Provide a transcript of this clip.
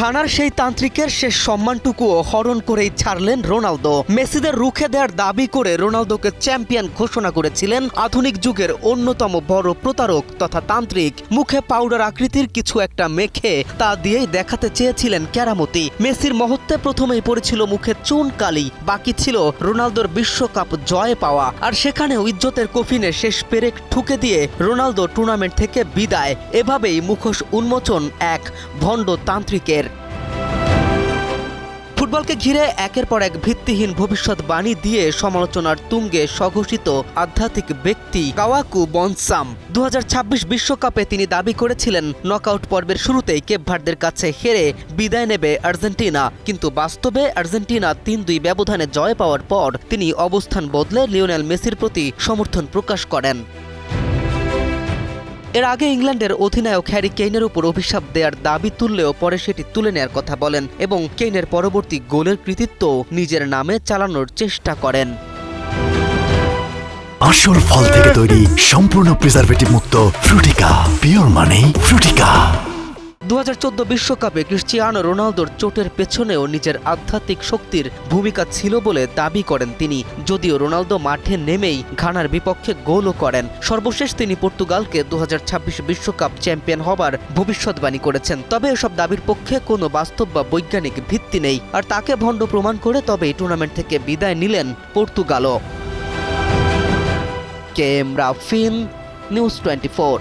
ঘানার সেই তান্ত্রিকের শেষ সম্মানটুকুও হরণ করেই ছাড়লেন রোনালদো। মেসিদের রুখে দেওয়ার দাবি করে রোনালদোকে চ্যাম্পিয়ন ঘোষণা করেছিলেন আধুনিক যুগের অন্যতম বড় প্রতারক তথা তান্ত্রিক। মুখে পাউডার আকৃতির কিছু একটা মেখে তা দিয়েই দেখাতে চেয়েছিলেন কেরামতি। মেসির মহত্বে প্রথমেই পড়েছিল মুখে চুন কালি, বাকি ছিল রোনালদোর বিশ্বকাপ জয় পাওয়া। আর সেখানেও ইজ্জতের কফিনে শেষ পেরেক ঠুকে দিয়ে রোনালদো টুর্নামেন্ট থেকে বিদায়। এভাবেই মুখোশ উন্মোচন এক ভণ্ড তান্ত্রিকের। ফুটবলকে ঘিরে একের পর এক ভিত্তিহীন ভবিষ্যৎবাণী দিয়ে সমালোচনার তুঙ্গে স্বঘোষিত আধ্যাত্মিক ব্যক্তি কাওয়াকু বনসাম 2026 বিশ্বকাপে তিনি দাবি করেছিলেন নকআউট পর্বের শুরুতেই কেপ ভার্দের কাছে হেরে বিদায় নেবে আর্জেন্টিনা, কিন্তু বাস্তবে আর্জেন্টিনা 3-2 ব্যবধানে জয় পাওয়ার পর তিনি অবস্থান বদলে লিওনেল মেসির প্রতি সমর্থন প্রকাশ করেন। এর আগে ইংল্যান্ডের অধিনায়ক হ্যারি কেইনের উপর অভিশাপ দেওয়ার দাবি তুললেও পরে সেটি তুলে নেয়ার কথা বলেন এবং কেইনের পরবর্তী গোলের কৃতিত্ব নিজের নামে চালানোর চেষ্টা করেন। আসল ফল থেকে তৈরি সম্পূর্ণ প্রিজারভেটিভ মুক্ত ফ্রুটিকা, পিওর মানে ফ্রুটিকা। 2014 বিশ্বকাপে ক্রিশ্চিয়ানো রোনালদোর চোটের পেছনেও নিজের আধ্যাত্মিক শক্তির ভূমিকা ছিল বলে দাবি করেন তিনি, যদিও রোনালদো মাঠে নেমেই ঘানার বিপক্ষে গোলও করেন। সর্বশেষ তিনি পর্তুগালকে 2026 বিশ্বকাপ চ্যাম্পিয়ন হবার ভবিষ্যৎবাণী করেছেন। তবে এসব দাবির পক্ষে কোনো বাস্তব বা বৈজ্ঞানিক ভিত্তি নেই, আর তাকে ভণ্ড প্রমাণ করে তবেই টুর্নামেন্ট থেকে বিদায় নিলেন পর্তুগালও। কেএম রাফিন, নিউজ 24।